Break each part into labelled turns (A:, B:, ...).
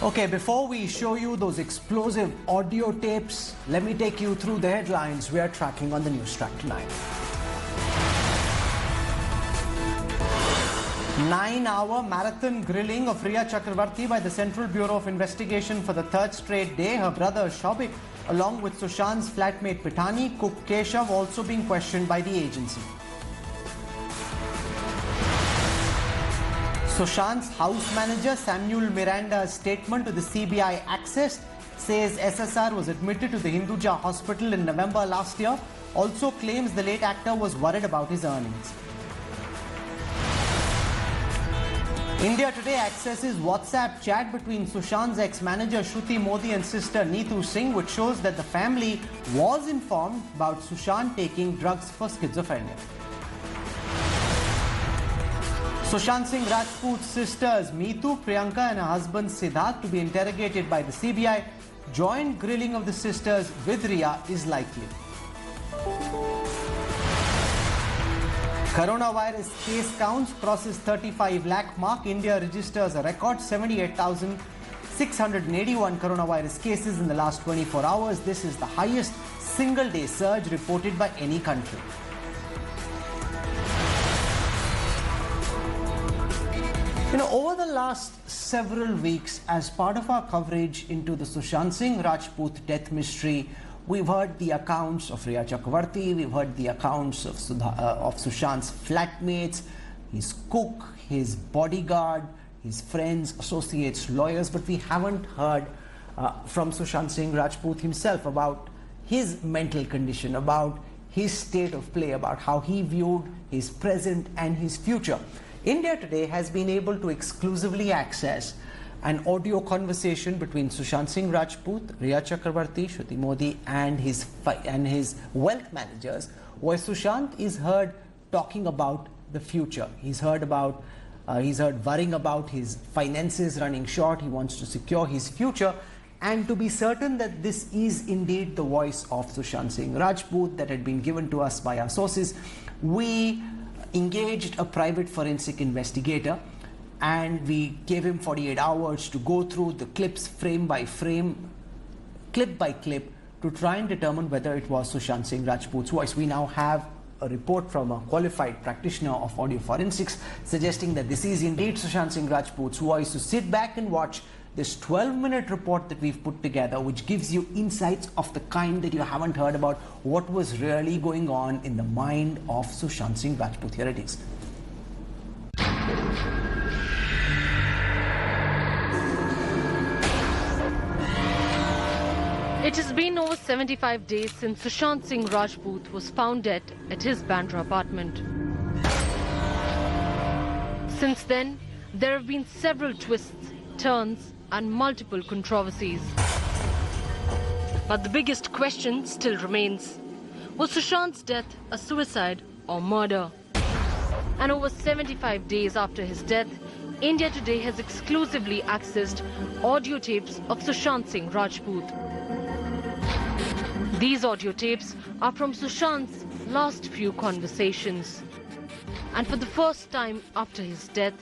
A: Okay, before we show you those explosive audio tapes, let me take you through the headlines we are tracking on the Newstrack tonight. 9-hour marathon grilling of Rhea Chakraborty by the Central Bureau of Investigation for the third straight day. Her brother Shobik, along with Sushant's flatmate Pitani, cook Keshav, also being questioned by the agency. Sushant's house manager Samuel Miranda's statement to the CBI Access says SSR was admitted to the Hinduja hospital in November last year. Also claims the late actor was worried about his earnings. India Today accesses WhatsApp chat between Sushant's ex-manager Shruti Modi and sister Neetu Singh, which shows that the family was informed about Sushant taking drugs for schizophrenia. Sushant Singh Rajput's sisters Meetu, Priyanka and her husband Siddharth to be interrogated by the CBI. Joint grilling of the sisters with Rhea is likely. Coronavirus case counts crosses 35 lakh mark. India registers a record 78,681 coronavirus cases in the last 24 hours. This is the highest single-day surge reported by any country. Over the last several weeks, as part of our coverage into the Sushant Singh Rajput death mystery, we've heard the accounts of Rhea Chakraborty, we've heard the accounts of Sushant's flatmates, his cook, his bodyguard, his friends, associates, lawyers, but we haven't heard from Sushant Singh Rajput himself about his mental condition, about his state of play, about how he viewed his present and his future. India Today has been able to exclusively access an audio conversation between Sushant Singh Rajput, Rhea Chakraborty, Shruti Modi and his wealth managers, where Sushant is heard talking about the future. He's heard worrying about his finances running short. He wants to secure his future, and to be certain that this is indeed the voice of Sushant Singh Rajput that had been given to us by our sources, we engaged a private forensic investigator and we gave him 48 hours to go through the clips frame by frame, clip by clip, to try and determine whether it was Sushant Singh Rajput's voice. We now have a report from a qualified practitioner of audio forensics suggesting that this is indeed Sushant Singh Rajput's voice. So sit back and watch this 12-minute report that we've put together, which gives you insights of the kind that you haven't heard about what was really going on in the mind of Sushant Singh Rajput. Here it is.
B: It has been over 75 days since Sushant Singh Rajput was found dead at his Bandra apartment. Since then, there have been several twists, turns and multiple controversies. But the biggest question still remains: was Sushant's death a suicide or murder? And over 75 days after his death, India Today has exclusively accessed audio tapes of Sushant Singh Rajput. These audio tapes are from Sushant's last few conversations. And for the first time after his death,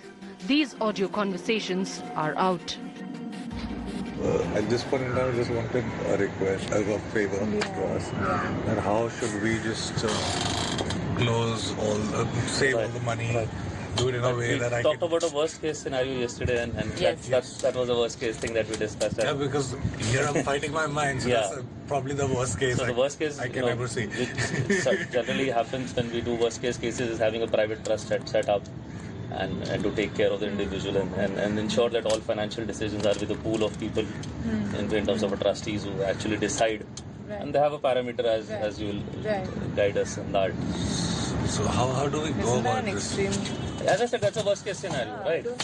B: these audio conversations are out.
C: At this point in time, I just wanted a request as a favor to us. And how should we just close save all the money, do it in a way that I can...
D: We talked about a worst case scenario yesterday, and
B: yes.
D: that was a worst case thing that we discussed.
C: Yeah, because here I'm fighting my mind, so that's probably the worst case,
D: the worst case
C: I can ever see.
D: Which generally happens when we do worst case cases is having a private trust set up and to take care of the individual and ensure that all financial decisions are with a pool of people in terms of a trustees who actually decide. Right. And they have a parameter as you will guide us in that.
C: So how do we go about this?
D: As I said, that's a worst case scenario, right?
C: I don't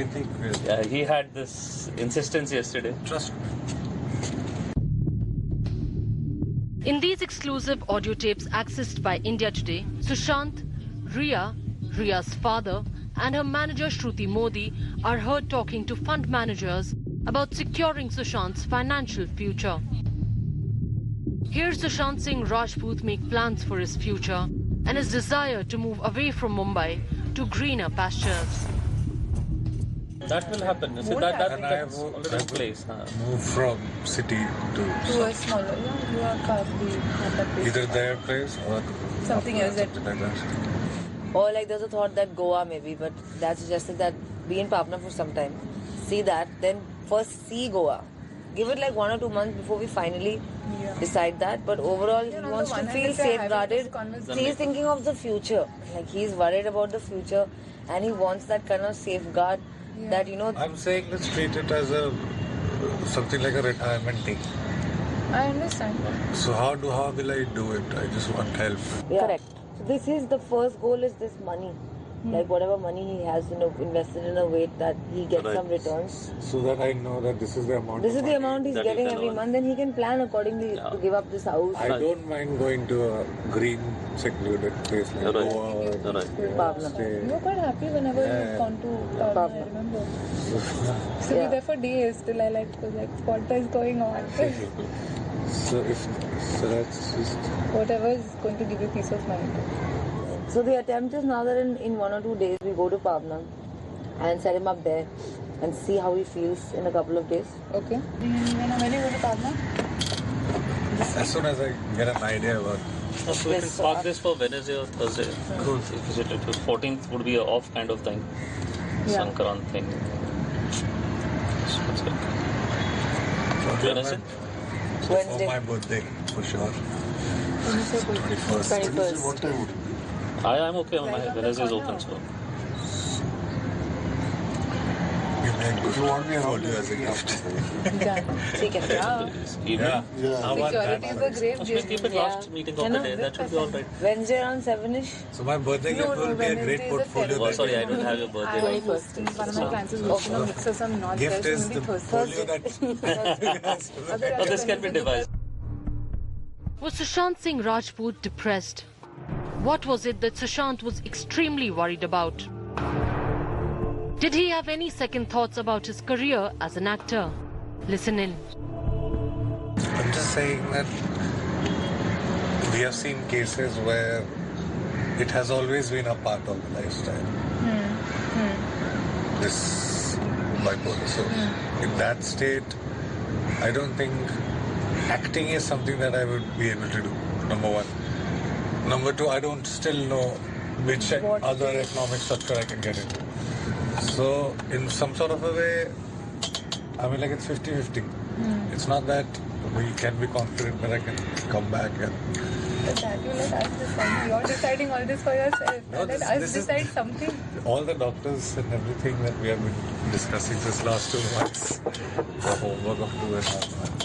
C: think we're there yet. I think
D: he had this insistence yesterday.
C: Trust me.
B: In these exclusive audio tapes accessed by India Today, Sushant, Rhea's father and her manager Shruti Modi are heard talking to fund managers about securing Sushant's financial future. Here's Sushant Singh Rajput make plans for his future and his desire to move away from Mumbai to greener pastures.
D: That will happen. So that's already in place.
C: Move from city
E: to a smaller, you are probably at that place.
C: either their place or
E: Something else
C: something like that.
F: Or like there's a thought that Goa maybe, but that suggested that be in Patna for some time. See that, then first see Goa. Give it like 1 or 2 months before we finally decide that. But overall, he wants to feel safeguarded. He's thinking of the future. Like he's worried about the future, and he wants that kind of safeguard that
C: I'm saying let's treat it as something like a retirement thing.
E: I understand.
C: So how will I do it? I just want help.
F: Yeah. Correct. So this is the first goal is this money. Like whatever money he has invested in a way that he gets some returns.
C: So that I know that this is the amount.
F: This is the amount he's getting every month, then he can plan accordingly to give up this house.
C: I don't mind going to a green, secluded place like Goa or
F: Pavna.
E: You're quite happy whenever you've gone to Pavna, I remember. So you're there for days till I was like, what is going on?
C: So that's just
E: Whatever is going to give you peace of mind.
F: So the attempt is now that in 1 or 2 days we go to Pavna and set him up there and see how he feels in a couple of days.
E: Okay. When you go to Pavna?
C: as soon as I get an idea about.
D: So we can park this for Wednesday or Thursday. Cool. If it 14th would be an off kind of thing. Sankaran thing. So what's it? Wednesday?
F: Wednesday.
C: For my birthday, for sure.
F: 21st.
C: 21st. What time would it?
D: I'm okay. My Wednesday is open, so.
C: You want me around you as a gift?
D: Yeah.
C: How about
E: Security
C: that?
E: is a great
D: We'll
E: gift.
D: keep it last meeting of the day. That should be alright.
F: Wednesday around 7ish.
C: So my birthday gift will be a great portfolio.
D: Oh, sorry, I don't have your birthday.
E: I was hosting one of my clients is hosting a mix of some not
C: Gift
E: there,
C: is
E: so
C: the
E: maybe
C: portfolio that.
D: Oh, this can be devised.
B: Was Sushant Singh Rajput depressed? What was it that Sushant was extremely worried about? Did he have any second thoughts about his career as an actor? Listen in.
C: I'm just saying that we have seen cases where it has always been a part of the lifestyle. This bipolar. So in that state, I don't think acting is something that I would be able to do. Number one. Number two, I don't still know which other economic structure I can get into. So in some sort of a way, I mean, like it's 50-50. It's not that we can be confident that I can come back and.
E: But that you let us decide. You're deciding all this for yourself.
C: No,
E: Let us decide something.
C: All the doctors and everything that we have been discussing this last 2 months, the homework of 2.5 months.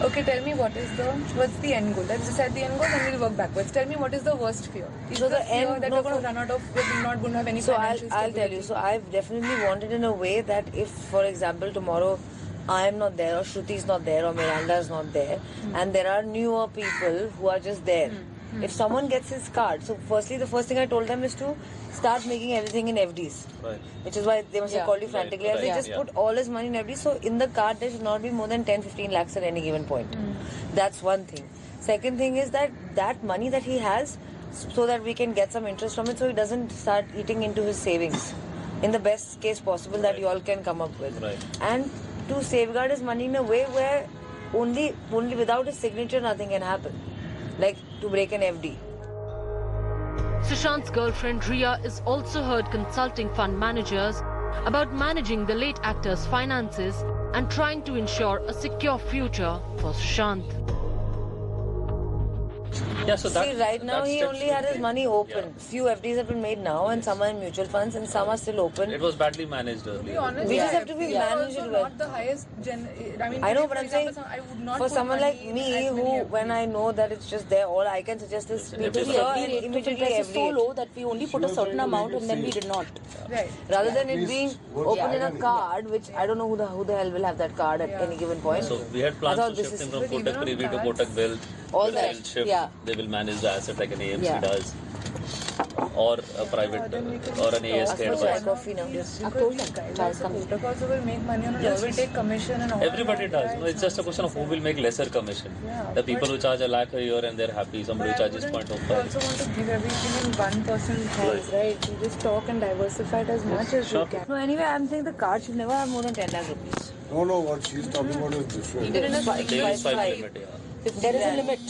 E: Okay, tell me what's the end goal? Let's decide the end goal and we'll work backwards. Tell me what is the worst fear? Is
F: So
E: the
F: the
E: fear
F: end-
E: that
F: no,
E: you're
F: no.
E: going to run out of, we're not going to have any
F: So
E: financial
F: I'll tell you. So I've definitely wanted in a way that if, for example, tomorrow I am not there or Shruti is not there or Miranda is not there and there are newer people who are just there. If someone gets his card, so firstly the first thing I told them is to start making everything in FDs.
D: Right.
F: Which is why they must have called you frantically. And they
D: right,
F: just
D: yeah.
F: put all his money in FD. So in the card there should not be more than 10-15 lakhs at any given point. That's one thing. Second thing is that money that he has, so that we can get some interest from it so he doesn't start eating into his savings in the best case possible that you all can come up with.
D: Right.
F: And to safeguard his money in a way where only without his signature nothing can happen. Like to break an FD.
B: Sushant's girlfriend Rhea is also heard consulting fund managers about managing the late actor's finances and trying to ensure a secure future for Sushant.
D: Yeah, so that,
F: See, right now
D: that
F: he
D: step
F: only
D: should
F: had his
D: be-
F: money open.
D: Yeah.
F: Few FDs have been made now and some are in mutual funds and some are still open.
D: It was badly managed
E: To be
D: earlier.
E: honest,
F: We just have to be
E: FDs are
F: managed
E: also
F: well.
E: not the highest I mean,
F: I know,
E: today,
F: but
E: for
F: I'm saying
E: example, I would not
F: for
E: put
F: someone
E: money
F: like
E: in
F: me
E: as
F: who,
E: many
F: when I know that it's just there, all I can suggest is people
D: FD
F: here
D: rate
F: and
G: The
F: immediately
G: interest is so
F: FD.
G: low that we only put a certain amount and then we did not.
E: Right.
F: Rather than it being open in a card, which I don't know who the hell will have that card at any given point.
D: So we had
F: I
D: plans
F: thought
D: to
F: this
D: shift
F: is-
D: him from
E: But even
D: Kotak
E: on
D: Privy to
E: cards,
D: Kotak Wealth.
F: all
D: They'll
F: that,
D: shift.
G: yeah.
D: They will manage the asset like an AMC
F: Yeah.
D: does. or a private or an ASK advisor.
F: Coffee now.
E: Because these guys also will make money on it. They will take commission and all.
D: Everybody does. No, it's just a question of who will make lesser commission. The people who charge 1 lakh a year and they're happy. Somebody who charges 0.05.
E: You also want to give everything in one person's hands, right? You just talk and diversify it as much as you can.
F: No, anyway, I'm saying the card should never have more than 10 lakh rupees.
C: No, what she's talking about is different.
F: There is
D: Daily swipe limit,
G: There is a limit.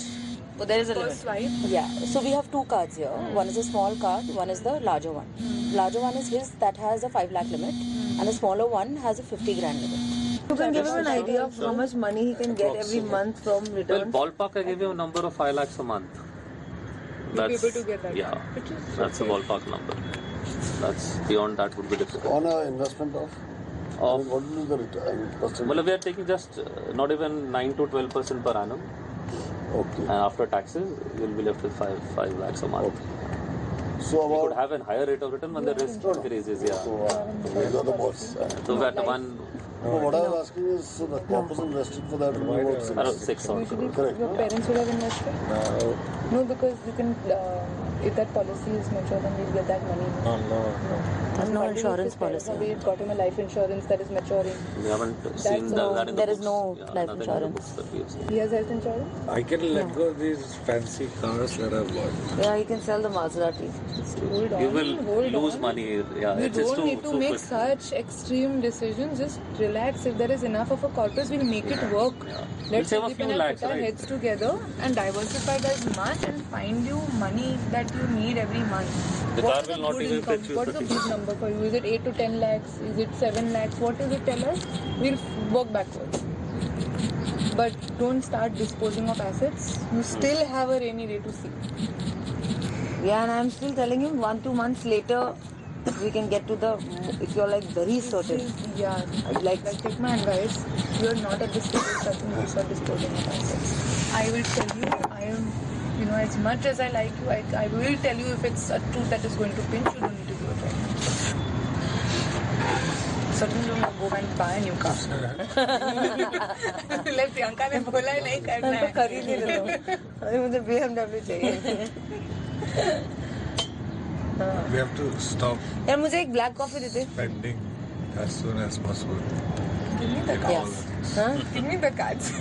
F: Oh, there is a limit.
E: First swipe.
G: Yeah. So we have two cards here. One is a small card, one is the larger one. Larger one is his that has a 5 lakh limit, and the smaller one has a 50 grand limit.
F: You can give him an idea of how much money he can get every month from
D: Well,
F: returns.
D: ballpark, I gave you a number of 5 lakhs a month.
E: You'll be able to get that.
D: Yeah, that's a ballpark number. That's beyond that would be difficult.
C: On an investment of?
D: Of
C: What will be the return?
D: well, we are taking just not even 9 to 12% per annum,
C: Okay.
D: and after taxes, you'll be left with 5 lakhs a month.
C: So
D: We could
C: about
D: have a higher rate of return when the risk increases. Yeah.
C: these are the boss.
D: So at one
C: No, what I was asking is, so the corpus invested for that will be about
D: around 6 or
E: Usually,
C: Correct.
E: your parents will have invested. No, because you can, if that policy is mature, then we'll get that money.
G: There's no insurance policy.
E: We got him a life insurance that is maturing.
D: we haven't seen that in the
G: there is
D: books.
G: no
D: Yeah,
G: life
D: nothing in the
G: insurance.
D: books that we have seen.
E: He has health insurance.
C: I can let go of these fancy cars that I've bought.
F: Yeah, he can sell the Maserati.
E: Hold on.
D: You will
E: hold
D: lose
E: on.
D: money. Yeah,
E: We
D: it's just
E: don't need to make
D: quick.
E: such extreme decisions. Just relax. If there is enough of a corpus, we'll make it work.
D: We'll
E: Let's
D: save a
E: sleep
D: few
E: and
D: lakhs,
E: put our
D: right?
E: heads together and diversify it as much and find you money that you need every month.
D: The
E: What
D: car
E: is
D: will
E: a
D: not
E: good
D: even
E: income?
D: fetch you
E: What is a
D: 50.
E: good number for you? Is it 8 to 10 lakhs? Is it 7 lakhs? What is it? Tell us. We'll work backwards. But don't start disposing of assets. You still have a rainy day to see.
F: Yeah, and I'm still telling him 1-2 months later, we can get to the, if you're like very certain.
E: Yeah, like take my advice. You're not at the stage of start disposing of assets. I will tell you, I am, as much as I like you, I will tell you if it's a truth that is going to pinch, you don't need to do it right now. Certainly don't go and buy a new car. Like Priyanka ने बोला है नहीं करना है.
F: खरीद ही ले लो. अरे मुझे BMW चाहिए.
C: We have to stop
F: यार मुझे एक black coffee देते.
C: spending as soon as possible.
E: Give me the cards.
F: Huh?
E: Give me the cards.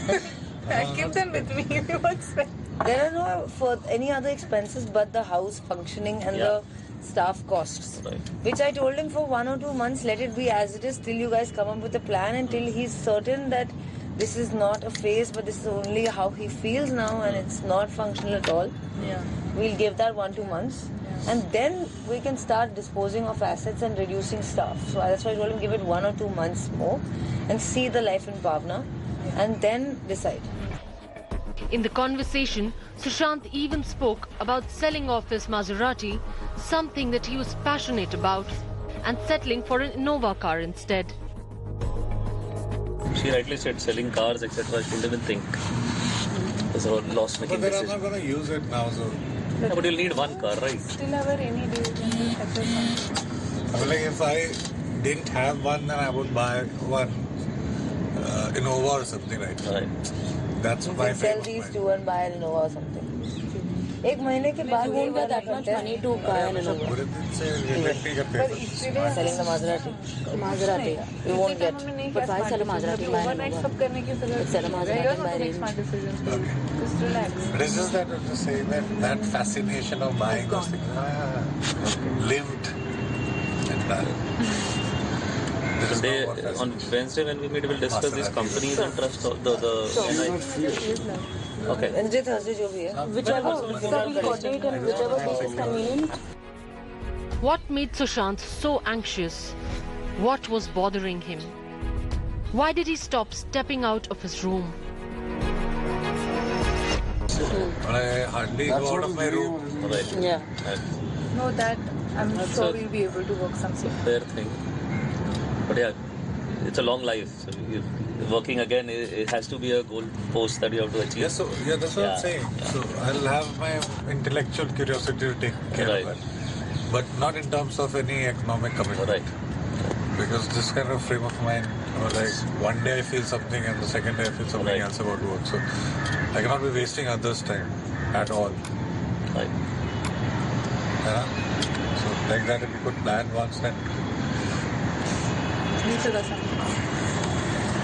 E: I keep them with me if you want spend.
F: There are no for any other expenses but the house functioning and the staff costs.
D: Right.
F: Which I told him for 1 or 2 months, let it be as it is till you guys come up with a plan until he's certain that this is not a phase but this is only how he feels now and it's not functional at all.
E: Yeah.
F: We'll give that 1-2 months. And then we can start disposing of assets and reducing staff. So that's why I told him give it 1 or 2 months more and see the life in Bhavna and then decide.
B: In the conversation, Sushant even spoke about selling off his Maserati, something that he was passionate about, and settling for an Innova car instead.
D: She rightly said selling cars, etc. She didn't even think. It's a loss-making
C: But then I'm
D: decision.
C: not going to use it now, so.
D: Yeah, but you'll need one car, right?
E: Still have a rainy day when you set it
C: I mean, like if I didn't have one, then I would buy one Innova or something, right?
D: Right.
C: That's
F: You
C: my
F: can sell
C: favorite.
F: these two and buy an Innova or something. एक महीने के बाद
G: You won't get that much money to buy an Innova.
C: But it didn't say electric and paper.
F: Selling the Maserati.
G: Maserati.
F: You won't get.
G: But why sell a Maserati and buy an
E: overnight
G: Innova?
E: सब करने की जरूरत
G: Sell a Maserati
E: You're
G: and
E: not
G: buy
E: to make
G: range.
E: smart decisions. Just relax.
C: But it's just that I'm just saying that fascination of buying those things lived and died. This is
D: Today,
C: not what
D: on
C: fascinates.
D: Wednesday when we meet, we'll discuss these companies and trust the Okay.
F: Wednesday, Thursday जो भी है.
G: Whichever we coordinate and whichever date is convenient.
B: What made Sushant so anxious? What was bothering him? Why did he stop stepping out of his room?
C: I hardly go out of my room.
D: Right.
G: Yeah.
E: No, that I'm
D: That's
E: sure
D: a-
E: we'll be able to work something.
D: Fair thing. But yeah, it's a long life. So working again, it has to be a goal post that you have to achieve.
C: Yes, so that's what
D: Yeah.
C: I'm saying. So I'll have my intellectual curiosity to take care
D: Right.
C: of it, but not in terms of any economic commitment.
D: Right.
C: Because this kind of frame of mind, like one day I feel something and the second day I feel something
D: Right.
C: else about work. So I cannot be wasting others' time at all.
D: Right.
C: Yeah? Like that, if you could plan once, then.
E: You figure something.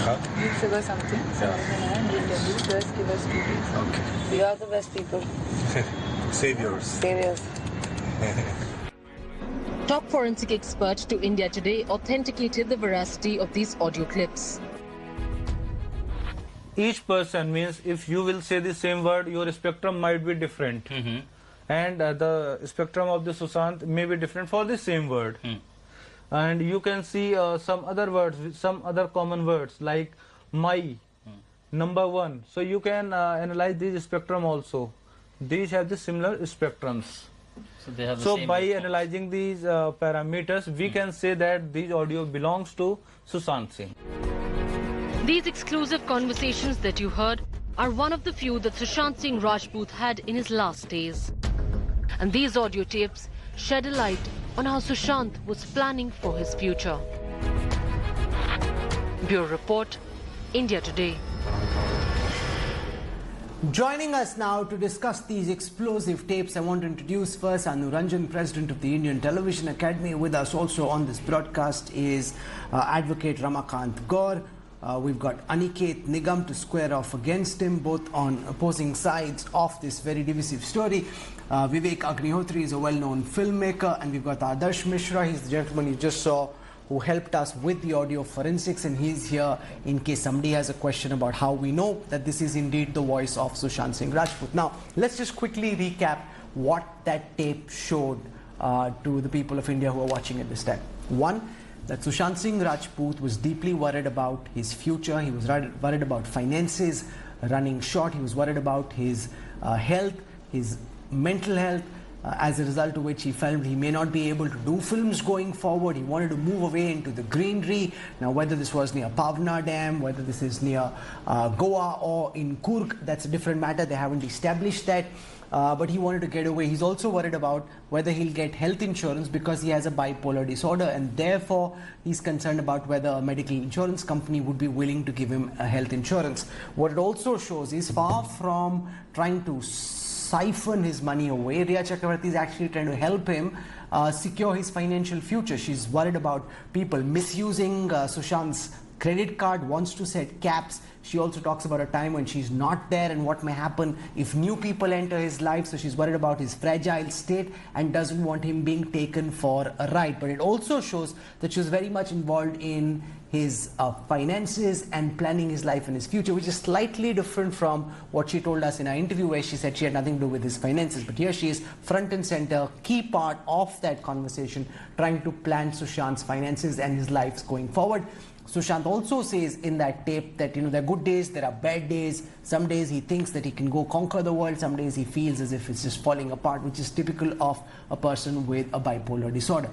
C: Huh?
E: You figure something. So we'll tell you. Just give us 2 days.
C: Okay.
F: We are the best people.
C: Saviors.
F: Saviors.
B: Top forensic expert to India Today authenticated the veracity of these audio clips.
H: Each person means if you will say the same word, your spectrum might be different. And the spectrum of the Sushant may be different for the same word. And you can see some other words, some other common words like my, number one. So you can analyze these spectrum also. These have the similar spectrums.
I: So they have the
H: So
I: same
H: by
I: response.
H: analyzing these parameters, we can say that these audio belongs to Sushant Singh.
B: These exclusive conversations that you heard are one of the few that Sushant Singh Rajput had in his last days. And these audio tapes shed a light on how Sushant was planning for his future. Bureau Report, India Today.
A: Joining us now to discuss these explosive tapes, I want to introduce first Anu Ranjan, President of the Indian Television Academy. With us also on this broadcast is Advocate Ramakant Gaur. We've got Aniket Nigam to square off against him, both on opposing sides of this very divisive story. Vivek Agnihotri is a well-known filmmaker, and we've got Adarsh Mishra. He's the gentleman you just saw who helped us with the audio forensics, and he's here in case somebody has a question about how we know that this is indeed the voice of Sushant Singh Rajput. Now, let's just quickly recap what that tape showed to the people of India who are watching at this time. One, that Sushant Singh Rajput was deeply worried about his future. He was worried about finances running short. He was worried about his health, his mental health, as a result of which he felt he may not be able to do films going forward. He wanted to move away into the greenery. Now, whether this was near Pavna Dam, whether this is near Goa or in Kurg, that's a different matter. They haven't established that. But he wanted to get away. He's also worried about whether he'll get health insurance because he has a bipolar disorder, and therefore he's concerned about whether a medical insurance company would be willing to give him a health insurance. What it also shows is, far from trying to siphon his money away, Rhea Chakraborty is actually trying to help him secure his financial future. She's worried about people misusing Sushant's credit card, wants to set caps. She also talks about a time when she's not there and what may happen if new people enter his life. So she's worried about his fragile state and doesn't want him being taken for a ride. But it also shows that she was very much involved in his finances and planning his life and his future, which is slightly different from what she told us in our interview, where she said she had nothing to do with his finances. But here she is front and center, key part of that conversation, trying to plan Sushant's finances and his life going forward. Sushant also says in that tape that, there are good days, there are bad days. Some days he thinks that he can go conquer the world. Some days he feels as if it's just falling apart, which is typical of a person with a bipolar disorder.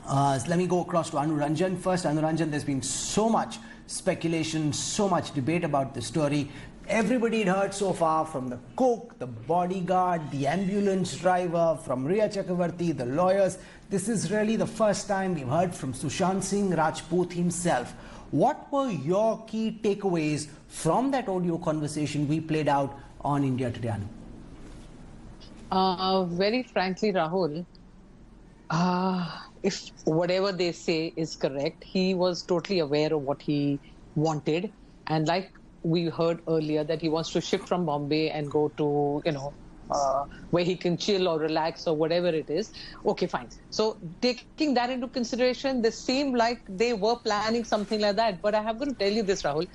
A: So let me go across to Anu Ranjan first. Anu Ranjan, there's been so much speculation, so much debate about the story. Everybody had heard so far, from the cook, the bodyguard, the ambulance driver, from Rhea Chakraborty, the lawyers. This is really the first time we've heard from Sushant Singh Rajput himself. What were your key takeaways from that audio conversation we played out on India Today, Anu?
J: Very frankly, Rahul, if whatever they say is correct, he was totally aware of what he wanted. And like we heard earlier, that he wants to shift from Bombay and go to, where he can chill or relax or whatever it is. Okay, fine. So taking that into consideration, they seemed like they were planning something like that. But I have to tell you this, Rahul,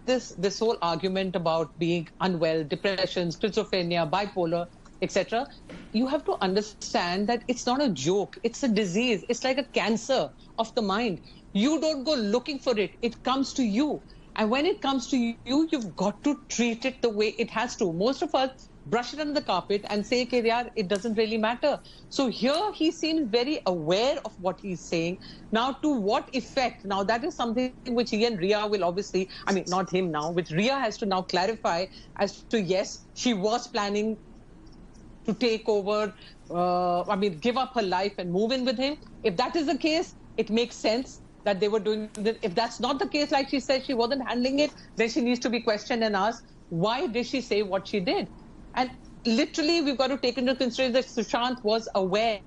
J: this whole argument about being unwell, depression, schizophrenia, bipolar, etc., you have to understand that it's not a joke. It's a disease. It's like a cancer of the mind. You don't go looking for it. It comes to you. And when it comes to you, you've got to treat it the way it has to. Most of us brush it under the carpet and say, okay, yaar, it doesn't really matter. So here he seems very aware of what he's saying. Now, to what effect? Now, that is something which he and Rhea will obviously, not him now, which Rhea has to now clarify as to, yes, she was planning to take over, give up her life and move in with him. If that is the case, it makes sense that they were doing it. If that's not the case, like she said, she wasn't handling it, then she needs to be questioned and asked, why did she say what she did? And literally, we've got to take into consideration that Sushant was aware.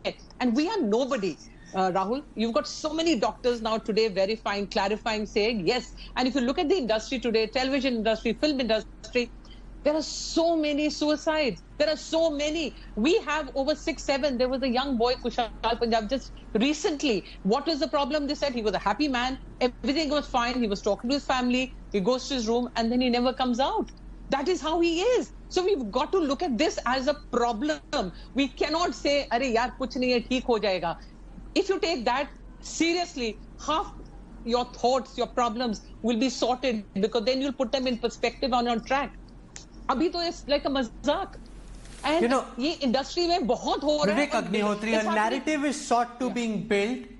J: And we are nobody. Rahul, you've got so many doctors now today verifying, clarifying, saying yes. And if you look at the industry today, television industry, film industry, there are so many suicides. There are so many. We have over 6, 7. There was a young boy, Kushal Punjab, just recently. What was the problem? They said he was a happy man. Everything was fine. He was talking to his family. He goes to his room and then he never comes out. That is how he is. So we've got to look at this as a problem. We cannot say, "Arey yaar, kuch nahi hai, theek ho jayega." If you take that seriously, half your thoughts, your problems will be sorted, because then you'll put them in perspective and on track. Abhi to it's like a mazak. And ye industry mein bahut ho raha hai.
A: Vivek Agnihotri, a narrative is sought to being built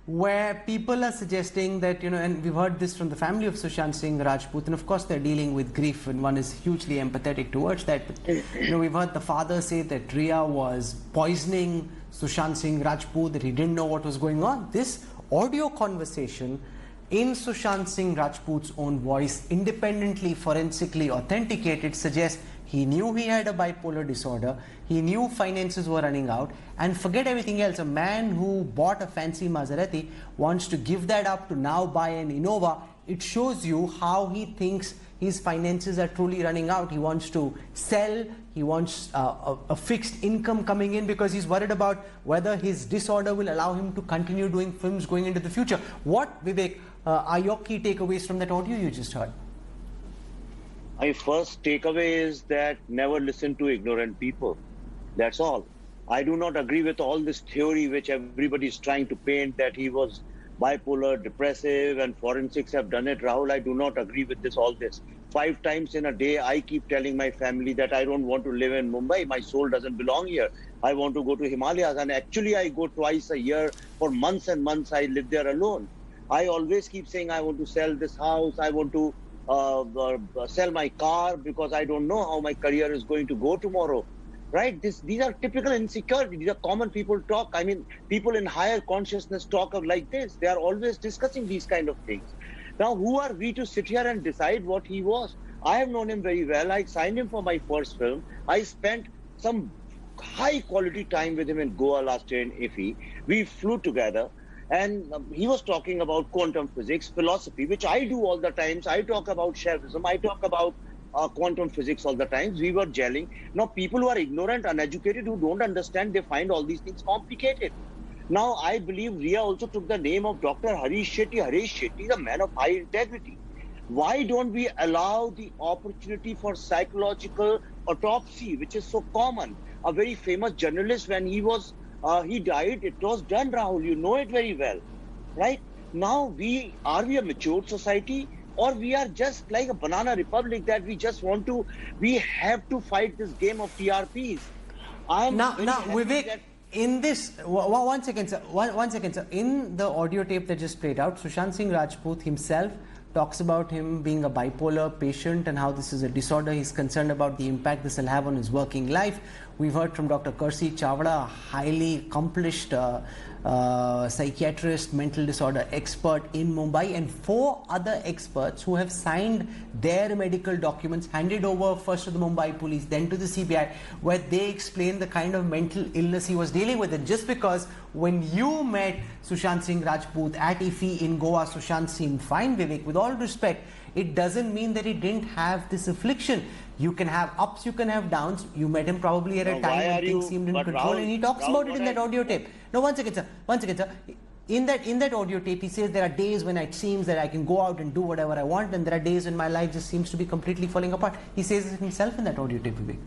A: where people are suggesting that, and we've heard this from the family of Sushant Singh Rajput, and of course they're dealing with grief, and one is hugely empathetic towards that. But, we've heard the father say that Rhea was poisoning Sushant Singh Rajput, that he didn't know what was going on. This audio conversation in Sushant Singh Rajput's own voice, independently, forensically authenticated, suggests he knew he had a bipolar disorder, he knew finances were running out, and forget everything else. A man who bought a fancy Maserati wants to give that up to now buy an Innova. It shows you how he thinks his finances are truly running out. He wants to sell, he wants a fixed income coming in, because he's worried about whether his disorder will allow him to continue doing films going into the future. What, Vivek, are your key takeaways from that audio you just heard?
I: My first takeaway is that never listen to ignorant people. That's all. I do not agree with all this theory which everybody is trying to paint, that he was bipolar, depressive, and forensics have done it. Rahul, I do not agree with all this. 5 times in a day, I keep telling my family that I don't want to live in Mumbai. My soul doesn't belong here. I want to go to Himalayas. And actually, I go twice a year for months and months. I live there alone. I always keep saying I want to sell this house. I want to sell my car because I don't know how my career is going to go tomorrow. Right? These are typical insecurity. These are common people talk. I mean, people in higher consciousness talk like this. They are always discussing these kind of things. Now, who are we to sit here and decide what he was? I have known him very well. I signed him for my first film. I spent some high quality time with him in Goa last year in IFI. We flew together. And he was talking about quantum physics, philosophy, which I do all the times. I talk about Shaivism. I talk about quantum physics all the times. We were gelling. Now, people who are ignorant, uneducated, who don't understand, they find all these things complicated. Now, I believe Rhea also took the name of Dr. Harish Shetty. Harish Shetty is a man of high integrity. Why don't we allow the opportunity for psychological autopsy, which is so common? A very famous journalist, when he died, it was done, Rahul. You know it very well, right? Now, are we a matured society, or we are just like a banana republic that we have to fight this game of TRPs?
A: Now, Vivek, in this, one second, sir. In the audio tape that just played out, Sushant Singh Rajput himself talks about him being a bipolar patient and how this is a disorder. He's concerned about the impact this will have on his working life. We've heard from Dr. Kersi Chawda, a highly accomplished psychiatrist, mental disorder expert in Mumbai, and 4 other experts who have signed their medical documents, handed over first to the Mumbai police, then to the CBI, where they explain the kind of mental illness he was dealing with. And just because when you met Sushant Singh Rajput at IFI in Goa, Sushant seemed fine, Vivek, with all respect, it doesn't mean that he didn't have this affliction. You can have ups, you can have downs. You met him probably at a time when things seemed in control, and he talks about it in that audio tape. No, one second, sir. In that audio tape, he says there are days when it seems that I can go out and do whatever I want, and there are days when my life just seems to be completely falling apart. He says it himself in that audio tape, Vivek.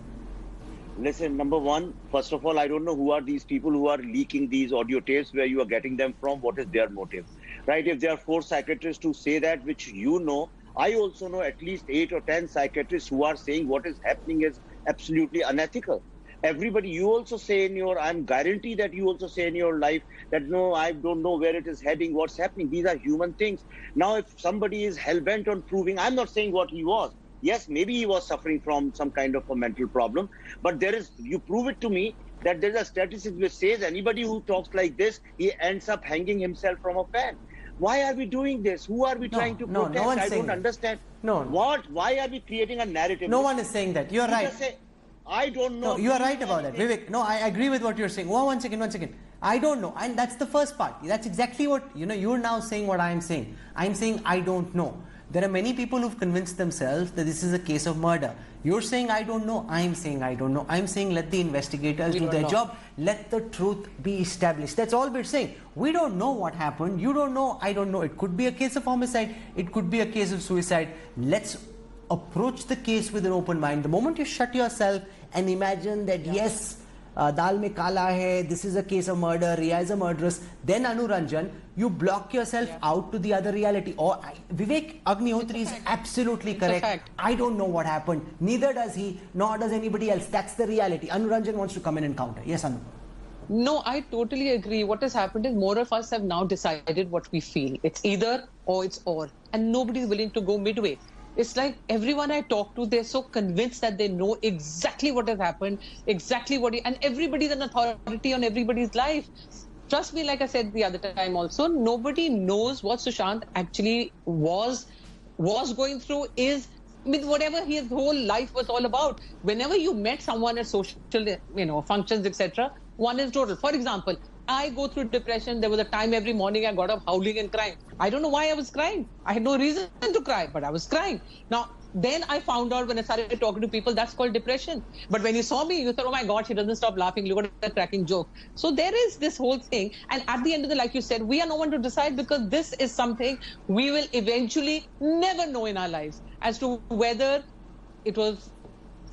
I: Listen, number one, first of all, I don't know who are these people who are leaking these audio tapes, where you are getting them from, what is their motive, right? If there are 4 psychiatrists who say that, which you know, I also know at least 8 or 10 psychiatrists who are saying what is happening is absolutely unethical. Everybody, you also say I'm guarantee that you also say in your life that no, I don't know where it is heading, what's happening. These are human things. Now, if somebody is hell-bent on proving, I'm not saying what he was. Yes, maybe he was suffering from some kind of a mental problem, but you prove it to me that there's a statistic which says anybody who talks like this, he ends up hanging himself from a fan. Why are we doing this? Who are we trying to protect?
A: No one's
I: I
A: saying
I: don't
A: that.
I: understand.
A: No.
I: Why are we creating a narrative?
A: No one is saying that. You're right.
I: I don't know.
A: No, you are right about that, Vivek. No, I agree with what you're saying. One second. I don't know, and that's the first part. That's exactly what, you're now saying what I'm saying. I'm saying I don't know. There are many people who've convinced themselves that this is a case of murder. You're saying I don't know. I'm saying I don't know. I'm saying let the investigators do their job. Let the truth be established. That's all we're saying. We don't know what happened. You don't know. I don't know. It could be a case of homicide. It could be a case of suicide. Let's approach the case with an open mind. The moment you shut yourself and imagine that yes, dal mein kala hai, this is a case of murder, Rhea is a murderess, then Anuranjan, you block yourself out to the other reality. Or Vivek Agnihotri is absolutely correct. I don't know what happened. Neither does he, nor does anybody else. That's the reality. Anuranjan wants to come in and counter. Yes, Anu.
J: No, I totally agree. What has happened is more of us have now decided what we feel. It's either or it's or. And nobody is willing to go midway. It's like everyone I talk to, they're so convinced that they know exactly what has happened, exactly and everybody's an authority on everybody's life. Trust me, like I said the other time also, nobody knows what Sushant actually was going through, whatever his whole life was all about. Whenever you met someone at social, functions, etc., one is total. For example, I go through depression. There was a time every morning I got up howling and crying. I don't know why I was crying. I had no reason to cry, but I was crying. Now, then I found out when I started talking to people, that's called depression. But when you saw me, you thought, oh my God, she doesn't stop laughing. Look at the cracking joke. So there is this whole thing. And at the end of the, like you said, we are no one to decide, because this is something we will eventually never know in our lives as to whether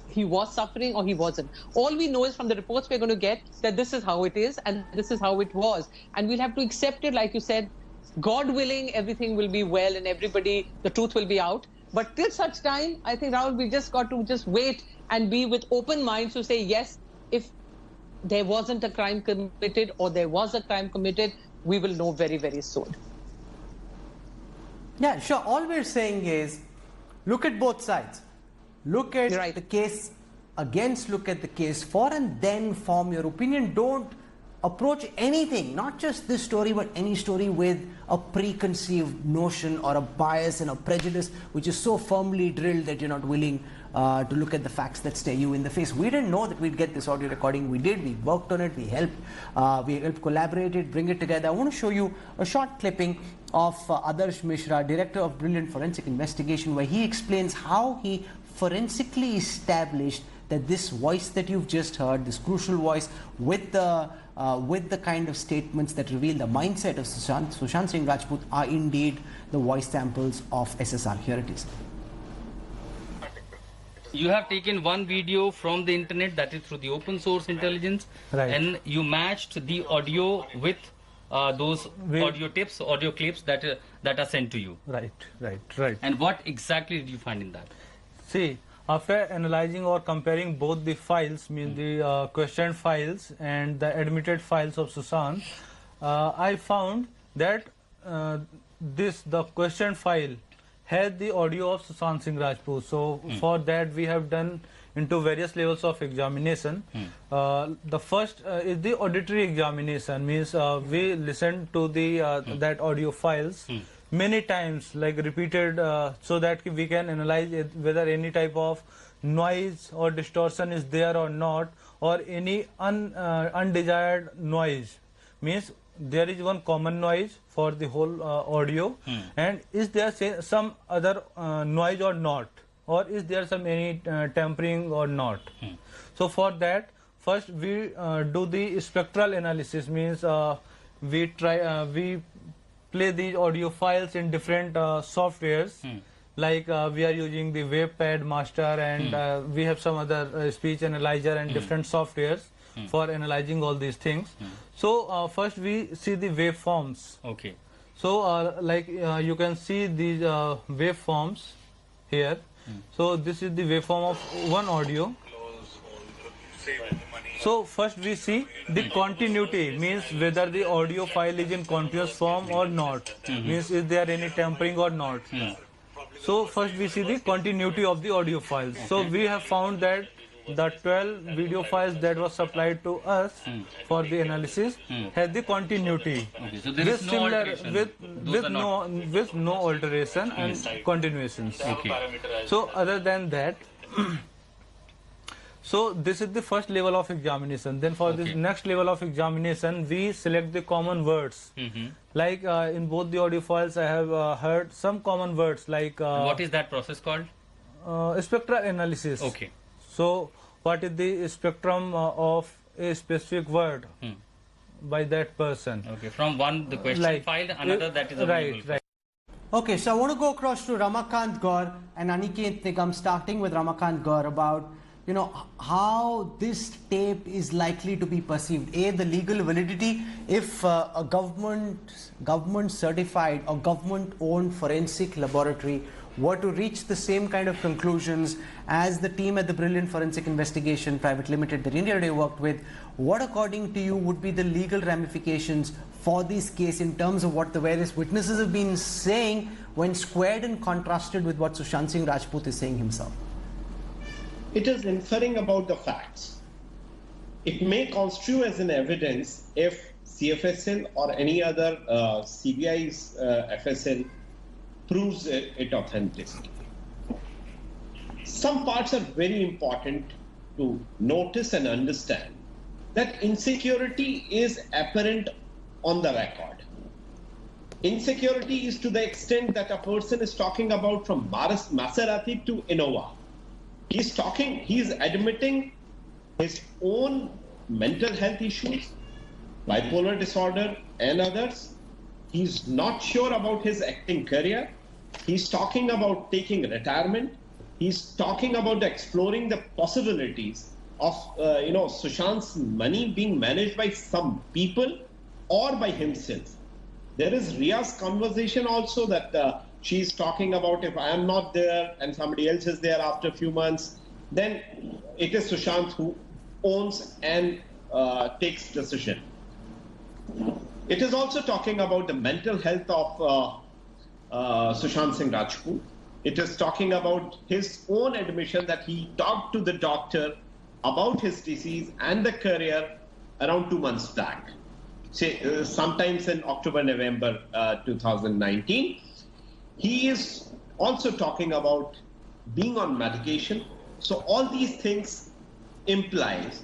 J: he was suffering or he wasn't. All we know is from the reports we're going to get that this is how it is and this is how it was. And we'll have to accept it, like you said. God willing, everything will be well and the truth will be out. But till such time, I think, Rahul, we just got to wait and be with open minds to say, yes, if there wasn't a crime committed or there was a crime committed, we will know very, very soon.
A: Yeah, sure. All we're saying is, look at both sides. Look at the case against, look at the case for, and then form your opinion. Don't approach anything, not just this story, but any story, with a preconceived notion or a bias and a prejudice which is so firmly drilled that you're not willing to look at the facts that stare you in the face. We didn't know that we'd get this audio recording. We did. We worked on it. We helped collaborate it, bring it together. I want to show you a short clipping of Adarsh Mishra, Director of Brilliant Forensic Investigation, where he explains how he forensically established that this voice that you've just heard, this crucial voice, with the kind of statements that reveal the mindset of Sushant Singh Rajput, are indeed the voice samples of SSR. Here it is.
K: You have taken one video from the internet, that is through the open source intelligence, and you matched the audio with those audio clips that are sent to you.
H: Right.
K: And what exactly did you find in that?
H: See, after analyzing or comparing both the files, means the questioned files and the admitted files of Sushant, I found that the questioned file had the audio of Sushant Singh Rajput. So for that we have done into various levels of examination. The first is the auditory examination, means we listened to the that audio files many times, like repeated, so that we can analyze whether any type of noise or distortion is there or not, or any undesired noise. Means there is one common noise for the whole audio, and is there some other noise or not, or is there some any tampering or not. So for that, first we do the spectral analysis, means we play these audio files in different softwares, like we are using the WavePad Master, and we have some other speech analyzer and different softwares for analyzing all these things. So first we see the waveforms.
K: Okay.
H: So like you can see these waveforms here. So this is the waveform of one audio. So first we see the continuity, means whether the audio file is in continuous form or not, means is there any tampering or not. So first we see the continuity of the audio files. So we have found that the 12 video files that was supplied to us for the analysis had the continuity.
K: Okay, so there is no alteration.
H: With no alteration and continuations.
K: Okay.
H: So other than that, So this is the first level of examination. Then for this next level of examination, we select the common words. Like in both the audio files, I have heard some common words like...
K: what is that process called?
H: Spectral analysis.
K: Okay.
H: So what is the spectrum of a specific word by that person?
K: Okay, from one the question
H: Like,
K: filed, another that is available.
H: Right.
A: Okay, so I want to go across to Ramakant Gaur and Aniket Nigam, starting with Ramakant Gaur, about how this tape is likely to be perceived. A, the legal validity. If a government certified or government owned forensic laboratory were to reach the same kind of conclusions as the team at the Brilliant Forensic Investigation Private Limited that India Today worked with, what according to you would be the legal ramifications for this case in terms of what the various witnesses have been saying when squared and contrasted with what Sushant Singh Rajput is saying himself?
L: It is inferring about the facts. It may constitute as an evidence if CFSL or any other CBI's FSL proves it authentic. Some parts are very important to notice and understand that insecurity is apparent on the record. Insecurity is to the extent that a person is talking about from Maserati to Innova. He's admitting his own mental health issues, bipolar disorder and others. He's not sure about his acting career. He's talking about taking retirement. He's talking about exploring the possibilities of Sushant's money being managed by some people or by himself. There is Rhea's conversation also that she's talking about, if I am not there and somebody else is there after a few months, then it is Sushant who owns and takes decision. It is also talking about the mental health of Sushant Singh Rajput. It is talking about his own admission that he talked to the doctor about his disease and the career around 2 months back, say sometimes in October, November 2019. He is also talking about being on medication. So all these things implies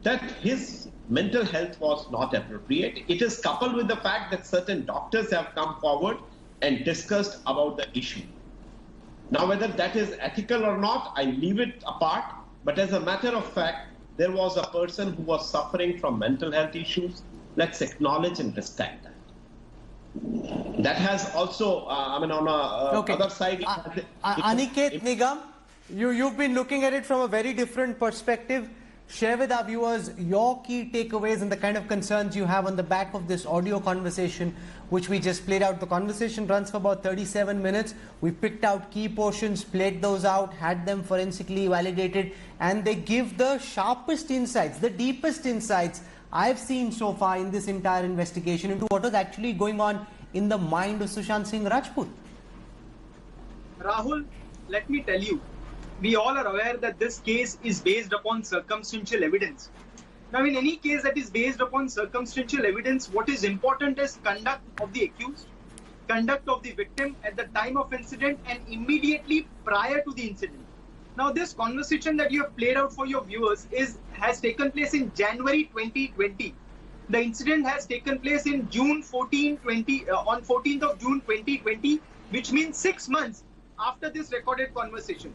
L: that his mental health was not appropriate. It is coupled with the fact that certain doctors have come forward and discussed about the issue. Now, whether that is ethical or not, I leave it apart. But as a matter of fact, there was a person who was suffering from mental health issues. Let's acknowledge and respect that. That has also, on the other side...
A: Aniket Nigam, you've been looking at it from a very different perspective. Share with our viewers your key takeaways and the kind of concerns you have on the back of this audio conversation, which we just played out. The conversation runs for about 37 minutes. We picked out key portions, played those out, had them forensically validated, and they give the sharpest insights, the deepest insights I've seen so far in this entire investigation into what was actually going on in the mind of Sushant Singh Rajput.
M: Rahul, let me tell you, we all are aware that this case is based upon circumstantial evidence. Now, in any case that is based upon circumstantial evidence, what is important is conduct of the accused, conduct of the victim at the time of incident and immediately prior to the incident. Now, this conversation that you have played out for your viewers has taken place in January 2020. The incident has taken place in June 14, 20, on 14th of June 2020, which means 6 months after this recorded conversation.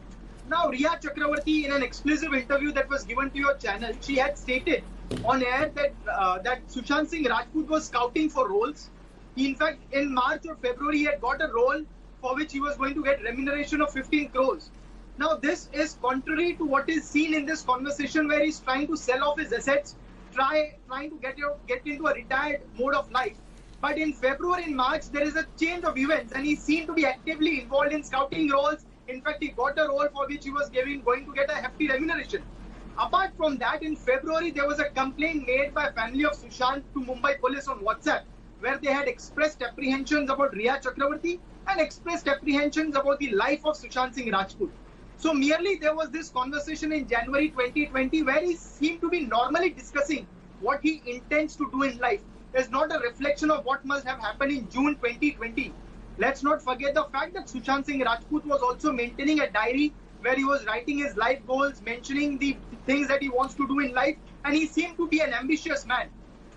M: Now, Rhea Chakraborty, in an exclusive interview that was given to your channel, she had stated on air that Sushant Singh Rajput was scouting for roles. In fact, in March or February, he had got a role for which he was going to get remuneration of 15 crores. Now, this is contrary to what is seen in this conversation, where he's trying to sell off his assets, trying to get into a retired mode of life. But in February and March, there is a change of events, and he seemed to be actively involved in scouting roles. In fact, he got a role for which he was going to get a hefty remuneration. Apart from that, in February, there was a complaint made by family of Sushant to Mumbai police on WhatsApp, where they had expressed apprehensions about Rhea Chakraborty and expressed apprehensions about the life of Sushant Singh Rajput. So merely there was this conversation in January 2020 where he seemed to be normally discussing what he intends to do in life. It's not a reflection of what must have happened in June 2020. Let's not forget the fact that Sushant Singh Rajput was also maintaining a diary where he was writing his life goals, mentioning the things that he wants to do in life, and he seemed to be an ambitious man.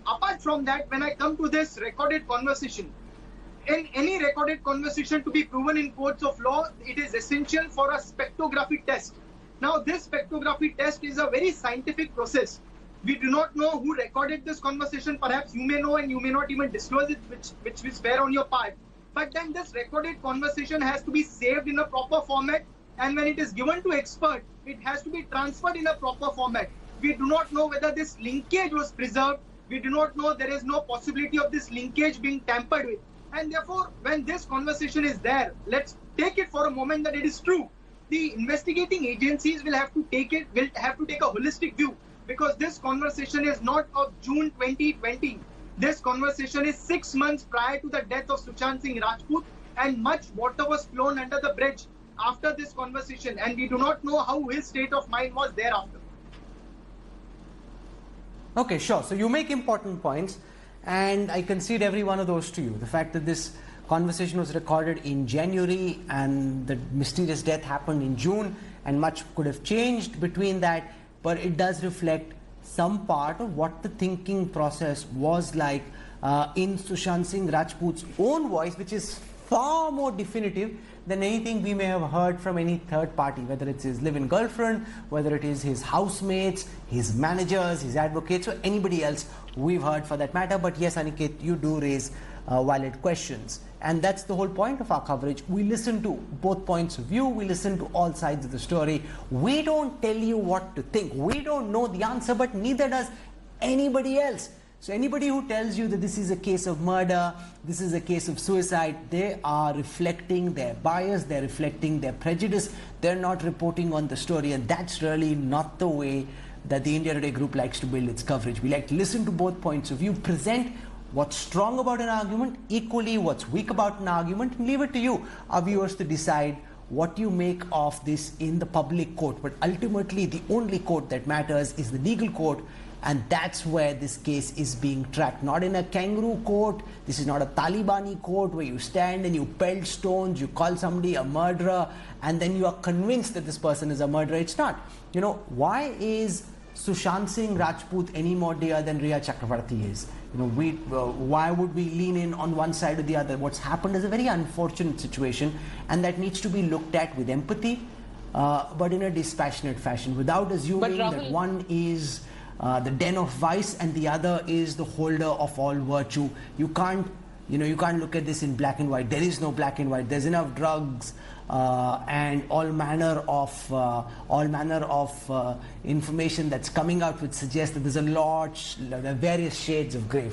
M: Apart from that, when I come to this recorded conversation, in any recorded conversation to be proven in courts of law, it is essential for a spectrography test. Now, this spectrography test is a very scientific process. We do not know who recorded this conversation. Perhaps you may know and you may not even disclose it, which is fair on your part. But then this recorded conversation has to be saved in a proper format, and when it is given to expert, it has to be transferred in a proper format. We do not know whether this linkage was preserved. We do not know, there is no possibility of this linkage being tampered with. And therefore, when this conversation is there, let's take it for a moment that it is true. The investigating agencies will have to take a holistic view, because this conversation is not of June 2020. This conversation is 6 months prior to the death of Sushant Singh Rajput, and much water was flown under the bridge after this conversation, and we do not know how his state of mind was thereafter.
A: Okay, sure. So you make important points, and I concede every one of those to you. The fact that this conversation was recorded in January and the mysterious death happened in June, and much could have changed between that, but it does reflect some part of what the thinking process was like in Sushant Singh Rajput's own voice, which is far more definitive than anything we may have heard from any third party, whether it's his live-in girlfriend, whether it is his housemates, his managers, his advocates, or anybody else we've heard for that matter. But yes, Aniket, you do raise valid questions. And that's the whole point of our coverage. We listen to both points of view. We listen to all sides of the story. We don't tell you what to think. We don't know the answer, but neither does anybody else. So anybody who tells you that this is a case of murder, this is a case of suicide, they are reflecting their bias, they're reflecting their prejudice, they're not reporting on the story, and that's really not the way that the India Today group likes to build its coverage. We like to listen to both points of view, present what's strong about an argument, equally what's weak about an argument, and leave it to you, our viewers, to decide what you make of this in the public court. But ultimately, the only court that matters is the legal court, and that's where this case is being tracked. Not in a kangaroo court. This is not a Talibani court where you stand and you pelt stones, you call somebody a murderer, and then you are convinced that this person is a murderer. It's not. You know, why is Sushant Singh Rajput any more dear than Rhea Chakraborty is? You know, why would we lean in on one side or the other? What's happened is a very unfortunate situation, and that needs to be looked at with empathy, but in a dispassionate fashion, without assuming that one is the den of vice and the other is the holder of all virtue. You can't look at this in black and white. There is no black and white. There's enough drugs and all manner of information that's coming out which suggests that there's there are various shades of grey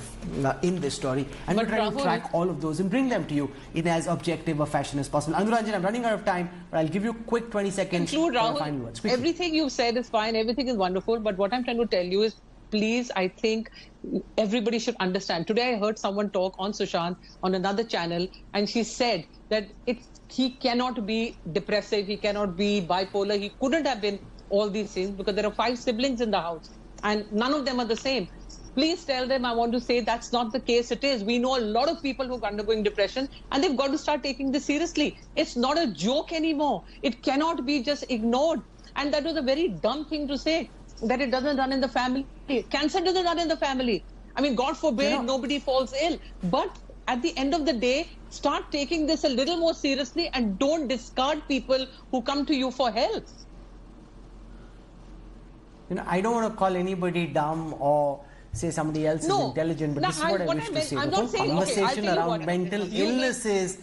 A: in this story, and we're trying to track all of those and bring them to you in as objective a fashion as possible. Anuranjan, I'm running out of time, but I'll give you a quick 20 seconds for final words. Quickly.
J: Everything you've said is fine, everything is wonderful, but what I'm trying to tell you is, please, I think everybody should understand. Today I heard someone talk on Sushant on another channel, and she said that he cannot be depressive, he cannot be bipolar, he couldn't have been all these things because there are 5 siblings in the house and none of them are the same. Please tell them, I want to say that's not the case. It is. We know a lot of people who are undergoing depression, and they've got to start taking this seriously. It's not a joke anymore. It cannot be just ignored. And that was a very dumb thing to say, that it doesn't run in the family. Cancer doesn't run in the family. I mean, God forbid nobody falls ill. But at the end of the day, start taking this a little more seriously and don't discard people who come to you for help.
A: You know, I don't want to call anybody dumb or say somebody else is intelligent, but this is what I wish to say. The whole conversation around mental illnesses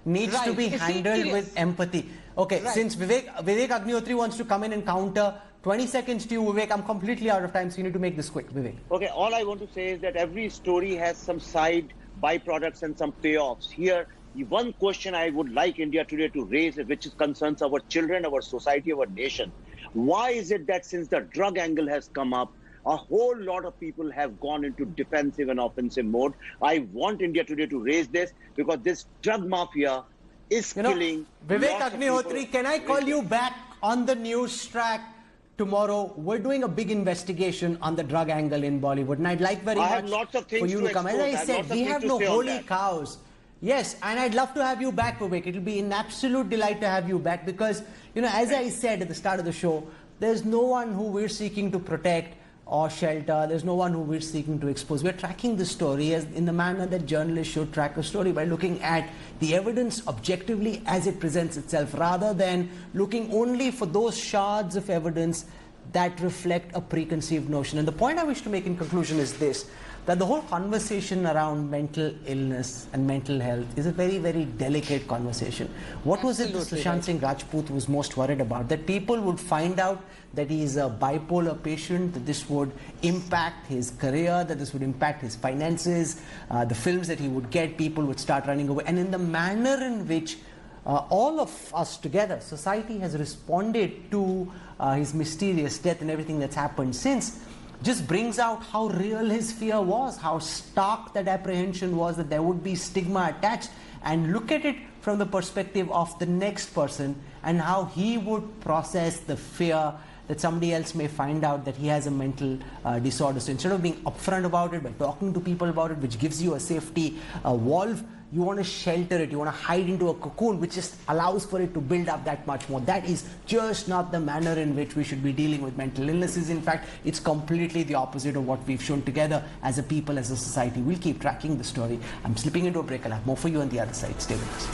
A: needs to be handled with empathy. Okay, since Vivek Agnihotri wants to come in and counter, 20 seconds to you, Vivek. I'm completely out of time, so you need to make this quick, Vivek.
I: Okay, all I want to say is that every story has some side byproducts and some payoffs. Here, one question I would like India Today to raise, which concerns our children, our society, our nation. Why is it that since the drug angle has come up, a whole lot of people have gone into defensive and offensive mode? I want India Today to raise this because this drug mafia is killing.
A: Vivek Agnihotri, can I call you back on the Newstrack tomorrow? We're doing a big investigation on the drug angle in Bollywood, and I'd like very much for you to come. As I said, we have no holy cows. Yes, and I'd love to have you back, Vivek. It'll be an absolute delight to have you back because, you know, as I said at the start of the show, there's no one who we're seeking to protect or shelter. There's no one who we're seeking to expose. We're tracking the story as in the manner that journalists should track a story, by looking at the evidence objectively as it presents itself, rather than looking only for those shards of evidence that reflect a preconceived notion. And the point I wish to make in conclusion is this, that the whole conversation around mental illness and mental health is a very, very delicate conversation. What was it that Sushant Singh Rajput was most worried about? That people would find out that he is a bipolar patient, that this would impact his career, that this would impact his finances, the films that he would get, people would start running away. And in the manner in which all of us together, society has responded to his mysterious death and everything that's happened since, just brings out how real his fear was, how stark that apprehension was that there would be stigma attached. And look at it from the perspective of the next person and how he would process the fear that somebody else may find out that he has a mental disorder. So instead of being upfront about it, by talking to people about it, which gives you a safety valve, you want to shelter it, you want to hide into a cocoon, which just allows for it to build up that much more. That is just not the manner in which we should be dealing with mental illnesses. In fact, it's completely the opposite of what we've shown together as a people, as a society. We'll keep tracking the story. I'm slipping into a break. I'll have more for you on the other side. Stay with us.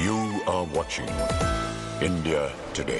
N: You are watching India Today.